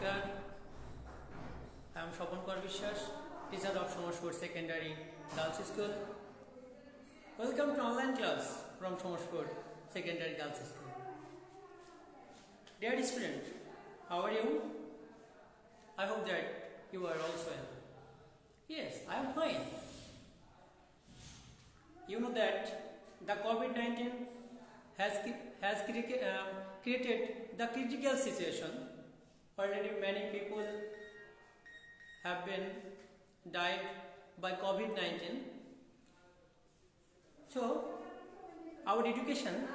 Namaskar. I am Shopankar Vishwas, teacher of Somashpur Secondary Girls School. Welcome to online class from Somashpur Secondary Girls School. Dear student, how are you? I hope that you are also well. Yes, I am fine. You know that the COVID-19 has created the critical situation. Already many people have been died by COVID-19. So our education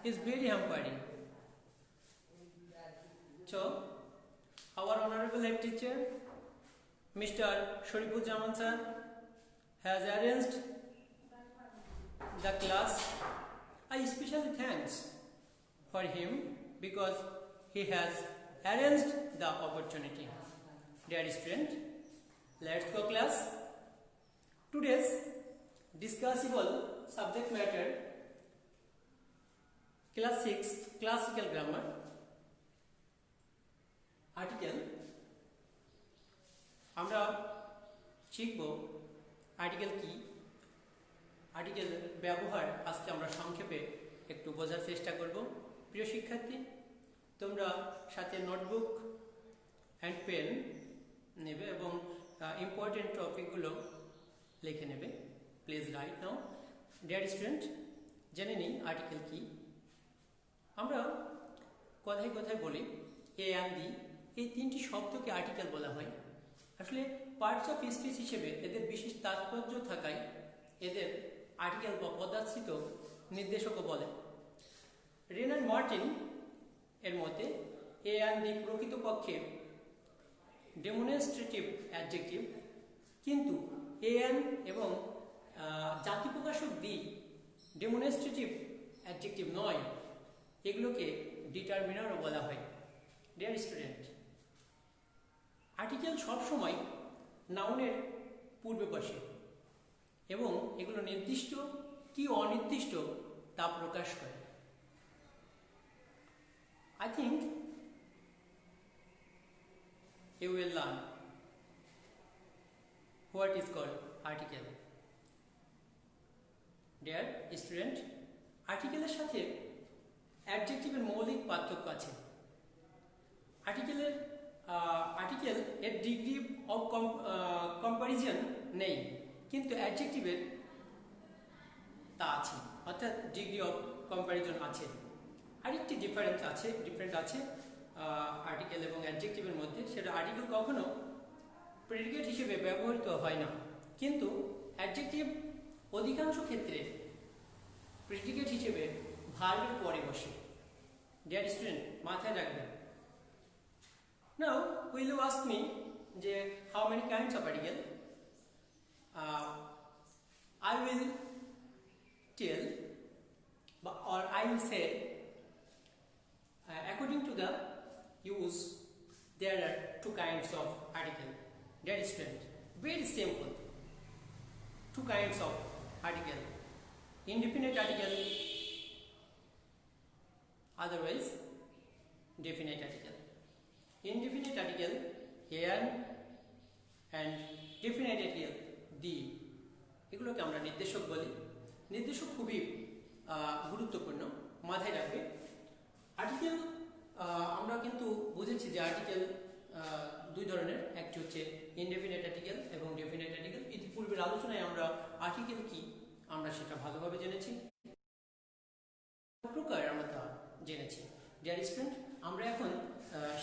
is very hampering. So our honorable head teacher, Mr. Sharifuzzaman sir, has arranged the class. I especially thanks for him because he has arranged the opportunity. Dear student, let's go class. Today's discussable subject matter, class 6 classical grammar, article. আমরা শিখব article কি, article ব্যবহার আজকে আমরা সংক্ষেপে একটু বোঝার চেষ্টা করব। প্রিয় শিক্ষার্থী, তোমরা সাথে নোটবুক অ্যান্ড পেন নেবে এবং ইম্পর্টেন্ট টপিকগুলো লিখে নেবে। Please right now. Dear student, জেনে নিই আর্টিকেল কি। আমরা কথায় কথায় বলি এ অ্যান্ড দি, এই তিনটি শব্দকে আর্টিকেল বলা হয়। আসলে পার্টস অফ স্পিচ হিসেবে এদের বিশেষ তাৎপর্য থাকায় এদের আর্টিকেল বা পদাশ্রিত নির্দেশকও বলে। রেনার মার্টিন এর মতে এ অ্যান্ড দি প্রকৃতপক্ষে ডেমনস্ট্রেটিভ অ্যাডজেক্টিভ, কিন্তু এ অ্যান্ড এবং জাতিপ্রকাশক দি ডেমনস্ট্রেটিভ অ্যাডজেক্টিভ নয়, এগুলোকে ডিটারমিনারও বলা হয়। ডিয়ার স্টুডেন্ট, আর্টিকেল সবসময় নাউনের পূর্বে বসে এবং এগুলো নির্দিষ্ট কি অনির্দিষ্ট তা প্রকাশ করে। I think you will learn what is called article. Dear student, আর্টিকেলের সাথে অ্যাডজেক্টিভের মৌলিক পার্থক্য আছে। আর্টিকেল এর ডিগ্রি অফ কম্পারিজন নেই, কিন্তু অ্যাডজেক্টিভের তা আছে, অর্থাৎ ডিগ্রি অফ কম্পারিজন আছে। আরেকটি ডিফারেন্ট আছে আর্টিকেল এবং অ্যাডজেক্টিভের মধ্যে, সেটা আর্টিকেল কখনো প্রেডিকেট হিসেবে ব্যবহৃত হয় না, কিন্তু অ্যাডজেক্টিভ অধিকাংশ ক্ষেত্রে প্রেডিকেট হিসেবে ভার্বের পরে বসে। ডিয়ার স্টুডেন্ট, মাথায় রাখবেন। Now will you ask me যে how many kinds of article? I will tell or I will say according to the use there are two kinds of article. Dear student, very simple. Two kinds of article: indefinite article, otherwise definite article. Indefinite article an and definite article the, এগুলোকে আমরা নির্দেশক বলি। নির্দেশক খুবই গুরুত্বপূর্ণ, মাথায় রাখবে। Article আমরা কিন্তু বুঝেছি যে আর্টিকেল দুই ধরনের, একটি হচ্ছে ইনডেফিনিট আর্টিকেল এবং ডেফিনিট আর্টিকেল। ইতিপূর্বের আলোচনায় আমরা আর্টিকেল কি আমরা সেটা ভালোভাবে জেনেছি, প্রকার আমরা তা জেনেছি। ডিয়ার স্টুডেন্ট, আমরা এখন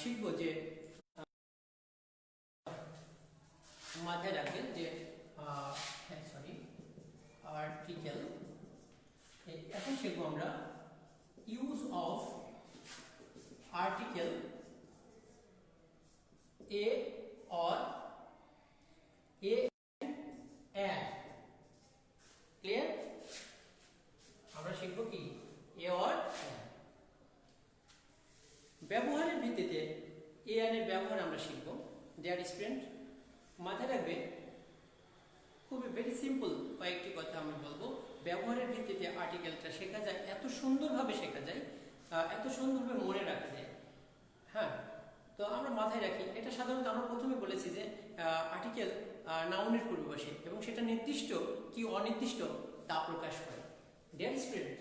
শিখব যে মাথায় রাখবেন যে আর্টিকেল। এখন শিখবো আমরা ইউজ অফ आर्टिकल ए और ए एंड। क्लियर? আমরা শিখব কি এ और ব্যবহারের ভিত্তিতে এ এর ব্যবহার আমরা শিখব। ডিয়ার স্টুডেন্ট, মাথায় রাখবে খুবই ভেরি সিম্পল কয়েকটি কথা আমি বলবো। ব্যবহারের ভিত্তিতে আর্টিকেলটা শেখা যায়, এত সুন্দরভাবে শেখা যায়, এত সুন্দরভাবে মনে রাখা যায়। হ্যাঁ, তো আমরা মাথায় রাখি, এটা সাধারণত আমরা প্রথমে বলেছি যে আর্টিকেল নাউনের পূর্বে বসে এবং সেটা নির্দিষ্ট কি অনির্দিষ্ট তা প্রকাশ করে। ডিয়ার স্টুডেন্ট,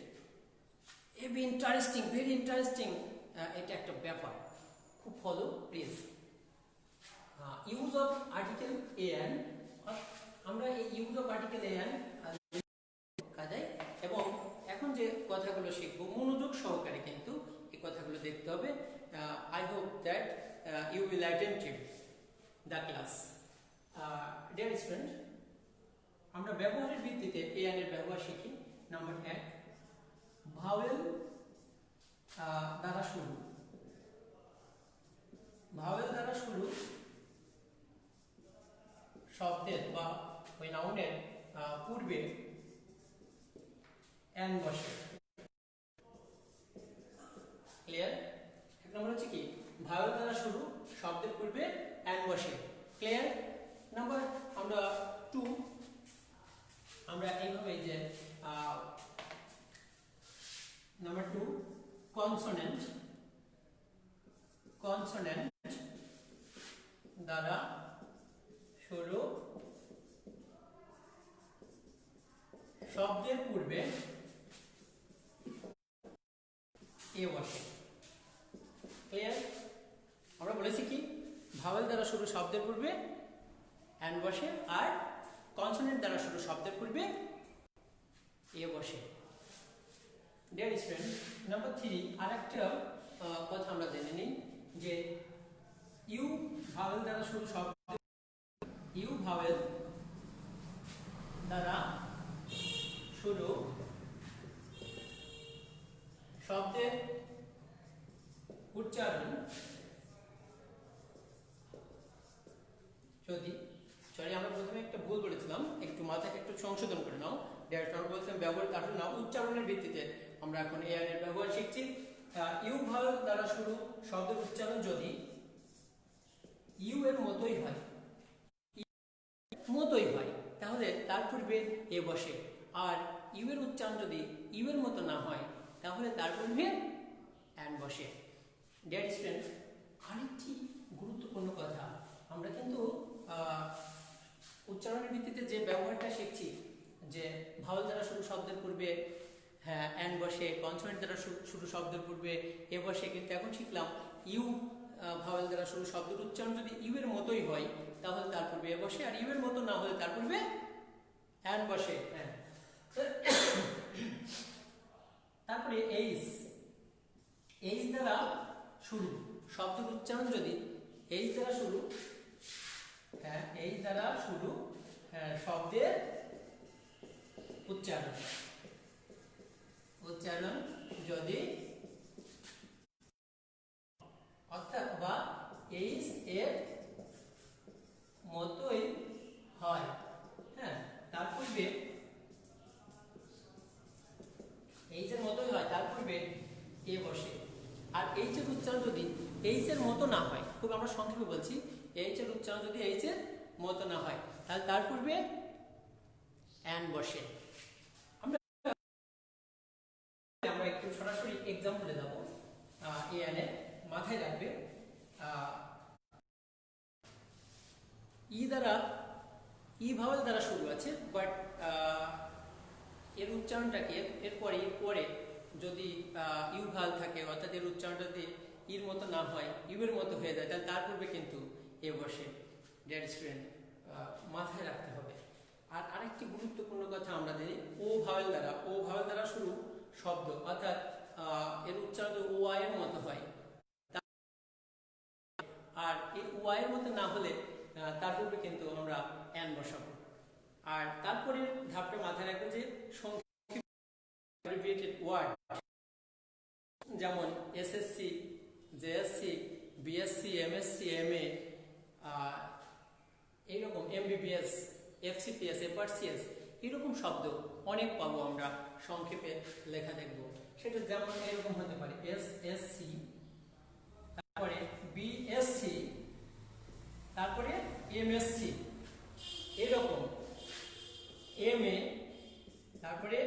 ভেরি ইন্টারেস্টিং এটা একটা ব্যাপার, খুব follow please. Use of article N, আমরা এই ইউজ অফ আর্টিকেল এন কাজে, এবং এখন যে কথাগুলো শিখবো মনোযোগ সহকারে কিন্তু এই কথাগুলো দেখতে হবে। I hope that you will attend the class. Dear student, আমরা ব্যবহারের ভিত্তিতে এন এর ব্যবহার শিখি। নাম্বার 1, ভাওয়েল দ্বারা শুরু। ভাওয়েল দ্বারা শুরু শব্দের বা ওই নাউনের পূর্বে এন বসে। ক্লিয়ার? এক নম্বর হচ্ছে কি, ভাওয়েল দ্বারা শুরু শব্দের পূর্বে এন বসে। ক্লিয়ার? নাম্বার আমরা 2, আমরা এইভাবে যে নাম্বার 2, কনসোনেন্ট দ্বারা শুরু শব্দের পূর্বে এ বসে। ক্লিয়ার? আমরা বলেছি কি, ভাওয়েল দ্বারা শুরু শব্দের পূর্বে এন বসে, আর কনসোনেন্ট দ্বারা শুরু শব্দের পূর্বে এ বসে। ডিয়ার স্টুডেন্ট, নাম্বার 3, আরেকটা কথা আমরা জেনে নিই যে ইউ ভাওয়েল দ্বারা শুরু শব্দ, ইউ ভাওয়েল দ্বারা শুরু শব্দের উচ্চারণ যদি, সরি আমরা প্রথমে একটা ভুল বলেছিলাম, একটু মাথাকে একটু সংশোধন করে নাও। আমরা বলছিলাম ব্যবহার কারণ না, উচ্চারণের ভিত্তিতে আমরা এখন এ এর ব্যবহার শিখছি। ইউ ভাওয়েল দ্বারা শুরু শব্দের উচ্চারণ যদি ইউ এর মতোই হয়, তাহলে তার পূর্বে এ বসে। আর ইউ এর উচ্চারণ যদি ইউ এর মতো না হয়, তাহলে তার পূর্বে এন বসে। ডিয়ার স্টুডেন্ট, আরেকটি গুরুত্বপূর্ণ কথা, আমরা কিন্তু উচ্চারণের ভিত্তিতে যে ব্যবহারটা শিখছি, যে ভাওয়েল দ্বারা শুরু শব্দের পূর্বে এন বসে, কনসোনেন্ট দ্বারা শুরু শব্দের পূর্বে এ বসে, কিন্তু এখন শিখলাম ইউ ভাওয়েল দ্বারা শুরু শব্দের উচ্চারণ যদি ইউ এর মতোই হয়, তাহলে তার পূর্বে এ বসে, আর ইউ এর মতো না হলে তার পূর্বে এন বসে। তারপরে এইচ দ্বারা শুরু শব্দের উচ্চারণ যদি এইচ দ্বারা শুরু, এইচ দ্বারা শুরু শব্দের উচ্চারণ যদি, অর্থাৎ বা এইচ এর মতোই হয়, তার পূর্বে এইচ এর মতোই হয়, তার পূর্বে এ বসে। আর এইচ এর উচ্চারণ যদি এইচ এর মতো না হয়, খুব আমরা সংক্ষেপে বলছি, এইচ এর উচ্চারণ যদি এইচ এর মতো না হয়, তাহলে তার পূর্বে এন বসে। আমরা একটু সরাসরি এক্সাম্পলে যাব। এ এন এর মাথায় রাখবে, ই ভাওয়েল দ্বারা শুরু আছে, বাট এর উচ্চারণটাকে এরপরে যদি ইউ ভাওয়েল থাকে, অর্থাৎ এর উচ্চারণটা যদি ইর মতো না হয়, ইউ এর মতো হয়ে যায়, তাহলে তার পূর্বে কিন্তু এ বসে। ডিয়ার স্টুডেন্ট, মাথায় রাখতে হবে। আর আরেকটি গুরুত্বপূর্ণ কথা আমরা জানি, ও ভাওয়েল দ্বারা শুরু শব্দ, অর্থাৎ এর উচ্চারণ যদি ও আই এর মতো হয়, আর এই ও আই এর মতো না হলে তার পূর্বে কিন্তু আমরা এন বসাবো। আর তারপরে ধাপটা মাথায় রাখবেন যে সংক্ষিপ্ত ওয়ার্ড, যেমন SSC, JSC, BSc, MSc, MA, এইরকম এমবিবিএস, এফসিপিএস, এফআরসিএস, এরকম শব্দ অনেক পাবো আমরা সংক্ষেপে লেখা দেখব। সেটা যেমন এরকম হতে পারে এসএসসি, তারপরে বিএসসি, তারপরে এমএসসি, এরকম এমএ, তারপরে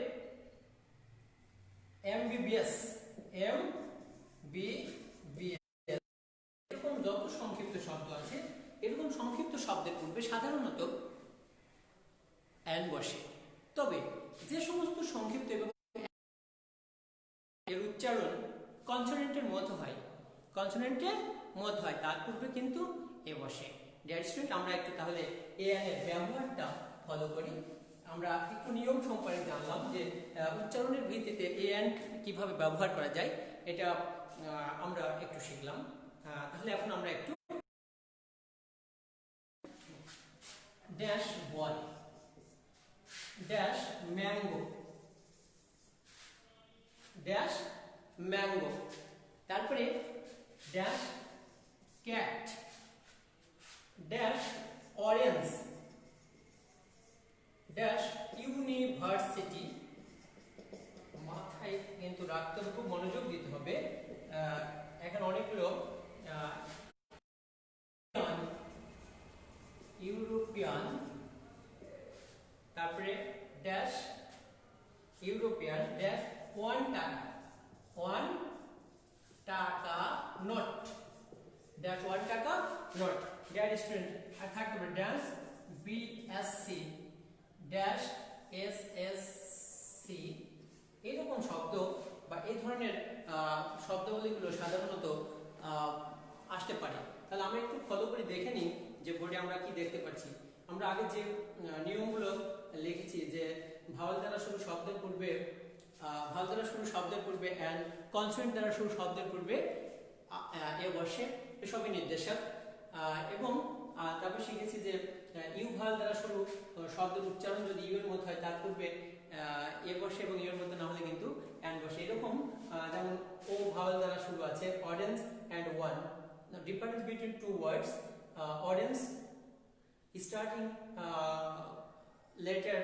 এমবিবিএস, এমবিবিএস, এরকম যত পূর্বে সাধারণত অ্যান বসে। তবে যে সমস্ত সংক্ষিপ্ত এবং এর উচ্চারণ কনসোনেন্টের মতো হয়, তার পূর্বে কিন্তু এ বসে। ডিয়ার স্টুডেন্ট, আমরা একটু তাহলে এ এর ব্যবহারটা ফলো করি। আমরা একটু নিয়ম সম্পর্কে জানলাম যে উচ্চারণের ভিত্তিতে এ এন কিভাবে ব্যবহার করা যায়, এটা আমরা একটু শিখলাম। তাহলে এখন আমরা একটু ড্যাশ বল, ড্যাশ ম্যাঙ্গো, ড্যাশ ম্যাঙ্গো, তারপরে dash cat, dash orange, dash university. মাথায় কিন্তু রাখতে হবে, খুব মনোযোগ দিতে হবে। এখানে অনেকগুলো ইউরোপিয়ান, তারপরে ড্যাশ ইউরোপিয়ান, ড্যাশ 1 টাকা, 1 টাকা নোট, ড্যাশ 1 টাকা নোট। ডিয়ার স্টুডেন্ট, আর থাকতে হবে ড্যাশ বিএসসি, ড্যাশ এসএসসি। এইরকম শব্দ বা এই ধরনের শব্দাবলীগুলো সাধারণত আসতে পারে। তাহলে আমরা একটু ফলো করে দেখে নিই যে বোর্ডে আমরা কি দেখতে পাচ্ছি। আমরা আগে যে নিয়মগুলো লিখেছি যে ভাওয়াল দ্বারা শুরু শব্দের পূর্বে, ভাওয়াল দ্বারা শুরু শব্দের পূর্বে অ্যান্ড কনসোনেন্ট দ্বারা শুরু শব্দের পূর্বে এ বসে, এসবই নির্দেশক। এবং তারপর শিখেছি যে ইউ ভাওয়াল দ্বারা শুরু শব্দের উচ্চারণ যদি ইউ এর মতো হয় তার পূর্বে এ বসে এবং ইউ এর মতো না হলে কিন্তু অ্যান্ড বসে। এরকম যেমন ও ভাওয়াল দ্বারা শুরু আছে orange and one. Now difference between two words, orange starting letter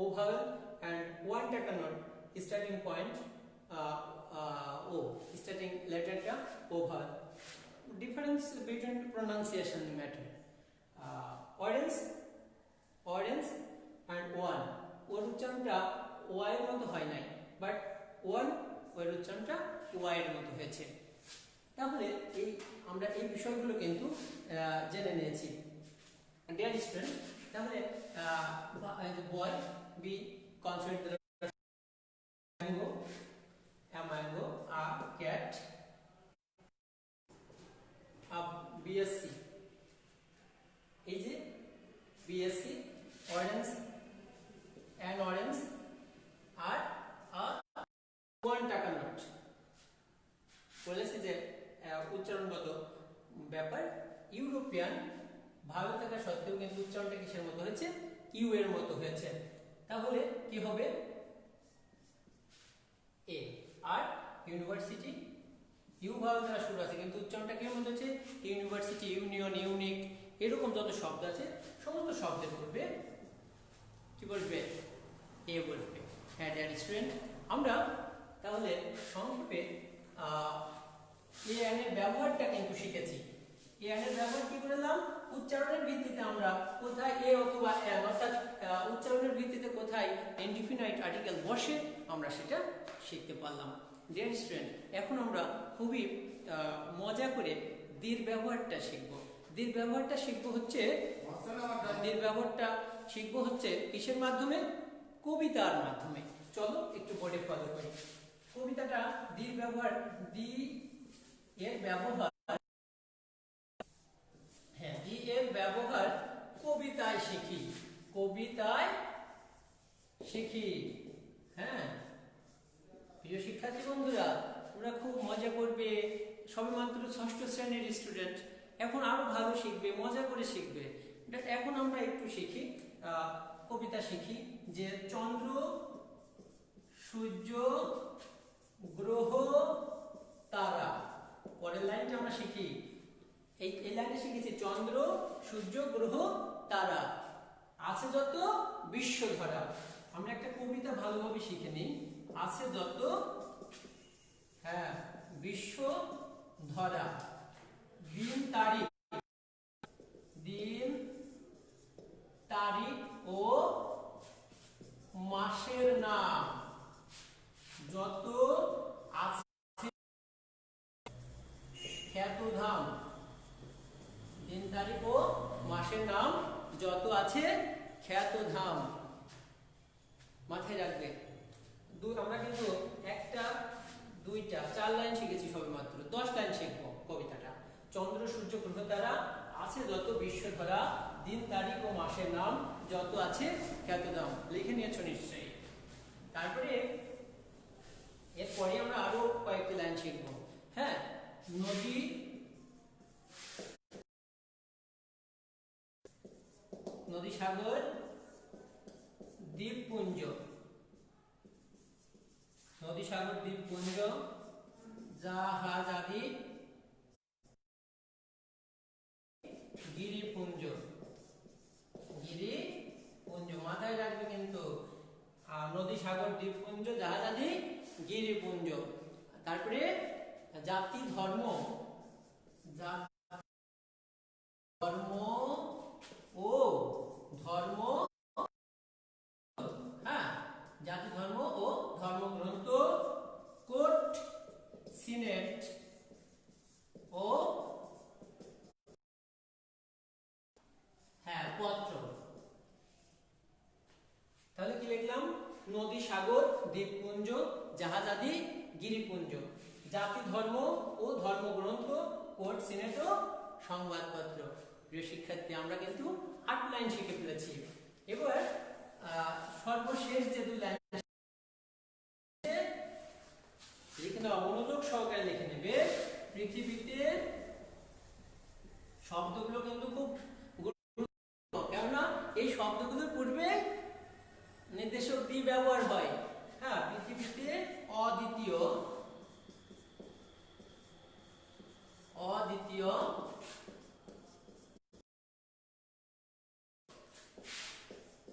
O vowel and 1 taka note starting point O starting letter ta O vowel. Difference between pronunciation matter. Orange and one. ওর উচ্চারণটা Y এর মতো হয় নাই, but one ওর উচ্চারণটা Y এর মতো হয়েছে। তাহলে এই আমরা এই বিষয়গুলো কিন্তু জেনে নিয়েছি। ডিয়ার স্টুডেন্ট, তাহলে boy B consonant mango, a mango, a cat, a BSc, এই যে BSc, orange, an orange, R a 1 টাকা নোট। বলেছি যে উচ্চারণগত ব্যাপার, ইউরোপিয়ান ভাওয়াল থাকা সত্ত্বেও কিন্তু উচ্চারণটা কিসের মতো হয়েছে? ইউ এর মতো হয়েছে। তাহলে কি হবে? এ। আর ইউনিভার্সিটি ইউ ভাওয়াল দ্বারা শুরু আছে কিন্তু উচ্চারণটা কিসের মতো হচ্ছে? ইউনিভার্সিটি, ইউনিয়ন, ইউনিক, এরকম যত শব্দ আছে সমস্ত শব্দের পূর্বে কি বলবে? এ বলবে। হ্যাঁ ডিয়ার স্টুডেন্ট, আমরা তাহলে সংক্ষেপে এ এন এর ব্যবহারটা কিন্তু শিখেছি। এ এন এর ব্যবহার কি করলাম? উচ্চারণের ভিত্তিতে আমরা কোথায় এ অথবা এন, অর্থাৎ উচ্চারণের ভিত্তিতে কোথায় ইনডিফিনাইট আর্টিকেল বসে আমরা সেটা শিখতে পারলাম। ডিয়ার স্টুডেন্ট, এখন আমরা খুবই মজা করে দীর ব্যবহারটা শিখব। দীর ব্যবহারটা শিখবো হচ্ছে কিসের মাধ্যমে? কবিতার মাধ্যমে। চলো একটু বোর্ডে ফলো করি। কবিতাটা দীর ব্যবহার, দি এর ব্যবহার, হ্যাঁ দি এর ব্যবহার কবিতায় শিখি, কবিতায় শিখি। হ্যাঁ প্রিয় শিক্ষার্থী বন্ধুরা, তোমরা খুব মজা করবে। সবেমাত্র 6ষ্ঠ শ্রেণীর স্টুডেন্ট, এখন আরো ভালো শিখবে, মজা করে শিখবে। এখন আমরা একটু শিখি, কবিতা শিখি যে চন্দ্র, সূর্য, গ্রহ, তারা। পরের লাইনটা আমরা শিখি, এই লাইনে শিখেছি চন্দ্র, সূর্য, গ্রহ, তারা আছে যত বিশ্ব ধরা। আমরা একটা কবিতা ভালোভাবে শিখে নিই। আছে যত, হ্যাঁ বিশ্ব ধরা, দিন তারিখ, দিন তারিখ ও মাসের নাম যত আছে, খ্যাতধাম, দিন তারিখ ও মাসের নাম যত আছে খ্যাত ধাম। মাথায় রাখবে, আমরা কিন্তু একটা দুইটা 4 লাইন শিখেছি সবে মাত্র, 10 লাইন শিখবো কবিতাটা। চন্দ্র সূর্য গ্রহ তারা আছে যত বিশ্ব ধরা, দিন তারিখ ও মাসের নাম, যত আছে খ্যাত ধাম। লিখে নিয়েছো নিশ্চয়ই। তারপরে এরপরে আমরা আরো কয়েকটি লাইন শিখবো। হ্যাঁ, নদী সাগর দ্বীপপুঞ্জ, নদী সাগর দ্বীপপুঞ্জ, জাহাজাদি গিরিপুঞ্জ, গিরিপুঞ্জ মাথায় রাখবে কিন্তু। নদী সাগর দ্বীপপুঞ্জ, জাহাজাদি গিরিপুঞ্জ। তারপরে জাতি ধর্ম, ও ধর্ম, হ্যাঁ, জাতি ধর্ম ও ধর্মগ্রন্থ, কোর্ট সিনেট ও হ্যাঁ পত্র। তাহলে কি লিখলাম? নদী সাগর দ্বীপপুঞ্জ, জাহাজাদি গিরিপুঞ্জ, জাতি ধর্ম ও ধর্মগ্রন্থ, কোর্ট সিনেট ও সংবাদপত্র। প্রিয় শিক্ষার্থী, আমরা কিন্তু 8 লাইন শিখে ফেলেছি। এবার সর্বশেষ যে 2 লাইন লিখে নেওয়া, মনোযোগ সহকারে লিখে নেবে। পৃথিবীতে শব্দগুলো কিন্তু খুব গুরুত্বপূর্ণ, কেননা এই শব্দগুলোর পূর্বে নির্দেশক দি ব্যবহার হয়। হ্যাঁ, পৃথিবীতে অদ্বিতীয়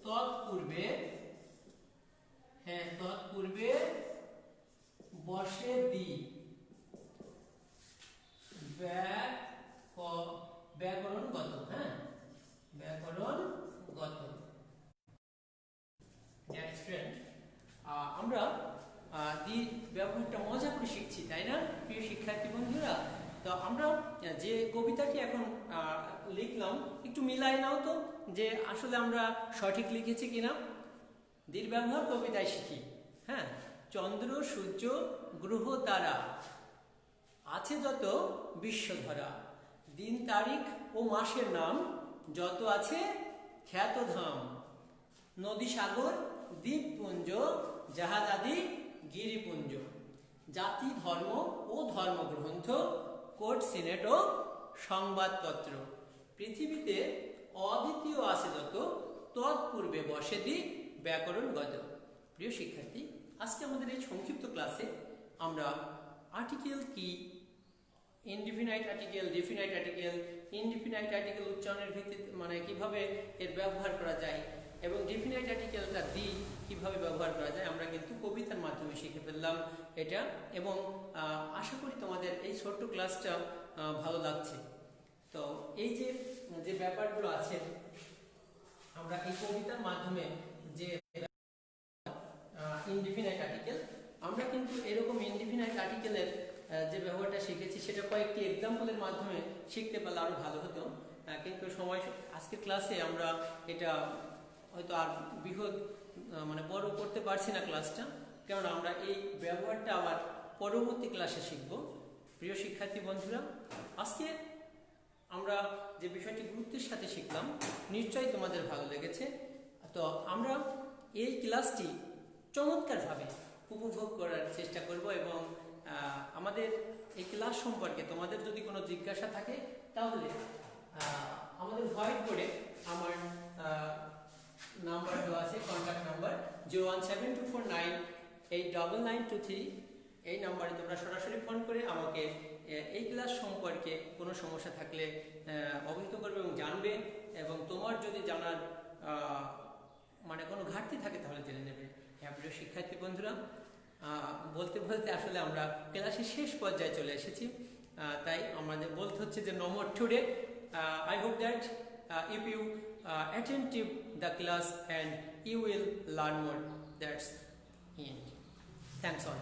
তৎপূর্বে, হ্যাঁ তৎপূর্বে বসে দি, ব্যাকরণগত, হ্যাঁ ব্যাকরণগত। আমরা দি ব্যবহারটা মজা করে শিখছি, তাই না প্রিয় শিক্ষার্থী বন্ধুরা? তো আমরা যে কবিতাটি এখন লিখলাম, একটু মিলাই নাও তো যে আসলে আমরা সঠিক লিখেছি কিনা। দির ব্যবহার কবিতায় শিখি। হ্যাঁ, চন্দ্র সূর্য গ্রহ তারা আছে যত বিশ্ব ধরা, দিন তারিখ ও মাসের নাম, যত আছে খ্যাত ধাম, নদী সাগর দ্বীপপুঞ্জ, জাহাজাদি গিরিপুঞ্জ, জাতি ধর্ম ও ধর্মগ্রন্থ, কোর্ট সিনেট ও সংবাদপত্র। পৃথিবীতে অদ্বিতীয় আছে যত, তৎপূর্বে বসে দি ব্যাকরণগত। প্রিয় শিক্ষার্থী, আজকে আমাদের এই সংক্ষিপ্ত ক্লাসে আমরা আর্টিকেল কি, indefinite article, definite article, indefinite article উচ্চারণের ভিত্তিতে মানে কিভাবে এর ব্যবহার করা যায়, এবং ডিফিনাইট আর্টিকেলটা দি কিভাবে ব্যবহার করা যায়, আমরা কিন্তু কবিতার মাধ্যমে শিখে ফেললাম এটা। এবং আশা করি তোমাদের এই ছোট্ট ক্লাসটা ভালো লাগছে। তো এই যে যে ব্যাপারগুলো আছে, আমরা এই কবিতার মাধ্যমে যে ইনডিফিনাইট আর্টিকেল, আমরা কিন্তু এরকম ইনডিফিনাইট আর্টিকেলের যে ব্যবহারটা শিখেছি সেটা কয়েকটি এক্সাম্পলের মাধ্যমে শিখতে পারলে আরো ভালো হতো। কিন্তু সময়, আজকের ক্লাসে আমরা এটা হয়তো আর বৃহৎ মানে বড় করতে পারছি না ক্লাসটা, কারণ আমরা এই ব্যবহারটা আবার পরবর্তী ক্লাসে শিখব। প্রিয় শিক্ষার্থী বন্ধুরা, আজকে আমরা যে বিষয়টি গুরুত্বের সাথে শিখলাম, নিশ্চয়ই তোমাদের ভালো লেগেছে। তো আমরা এই ক্লাসটি চমৎকারভাবে উপভোগ করার চেষ্টা করব, এবং আমাদের এই ক্লাস সম্পর্কে তোমাদের যদি কোনো জিজ্ঞাসা থাকে তাহলে আমাদের হোয়াইট বোর্ডে আমার নাম্বার দেওয়া আছে, কন্ট্যাক্ট নাম্বার 01724989923। এই নাম্বারে তোমরা সরাসরি ফোন করে আমাকে এই ক্লাস সম্পর্কে কোনো সমস্যা থাকলে অবহিত করবে এবং জানবে, এবং তোমার যদি জানার মানে কোনো ঘাটতি থাকে তাহলে জেনে নেবে। হ্যাঁ প্রিয় শিক্ষার্থী বন্ধুরা, বলতে বলতে আসলে আমরা ক্লাসের শেষ পর্যায়ে চলে এসেছি, তাই আমাদের বলতে হচ্ছে যে no more today. I hope that if you attentive the class and you will learn more. That's it. Thanks all.